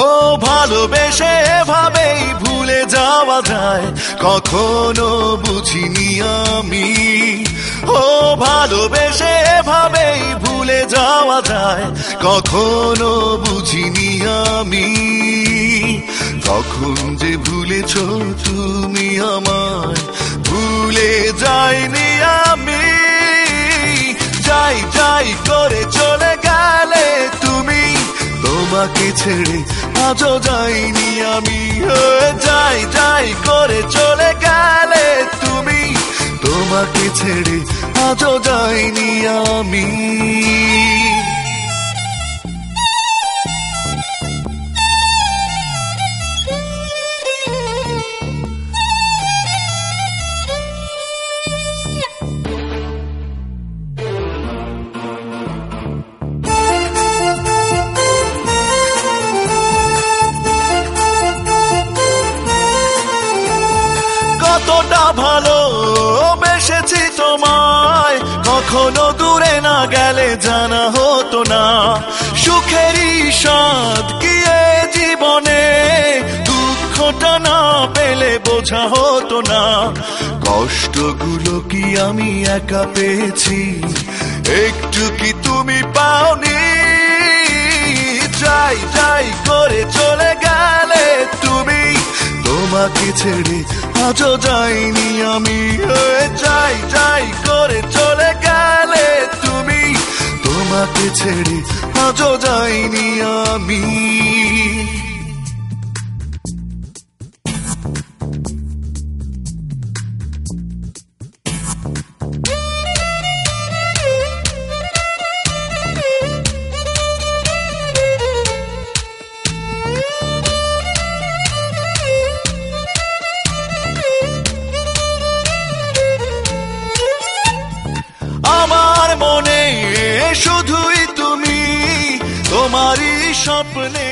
ও ভালোবেসে এভাবেই ভুলে যাওয়া যায়, কখনো বুঝিনি আমি। ও ভালোবেসে এভাবেই ভুলে যাওয়া যায়, কখনো বুঝিনি আমি। কখন যে ভুলেছ তুমি আমায়, ভুলে যাইনি আমি। যাই যাই করে চলে গেলে তুমি, তোমাকে ছেড়ে আজও যাইনি আমি। যাই যাই করে চলে গেলে তুমি, তোমাকে ছেড়ে আজও যাইনি আমি। কতটা ভালোবেসেছি তোমায়, কখনো দূরে না গেলে জানা হতো না। সুখেরই স্বাদ কি এ জীবনে, দুঃখটা না পেলে বোঝা হতো না। কষ্টগুলো কি আমি একা পেয়েছি, একটু কি তুমি পাওনি? যাই যাই করে চলে গেলে তুমি, তোমাকে ছেড়ে আজও যাইনি আমি। যাই যাই করে চলে গেলে তুমি, তোমাকে ছেড়ে আজও যাইনি আমি। আমার মনে শুধুই তুমি, তোমারই স্বপ্নে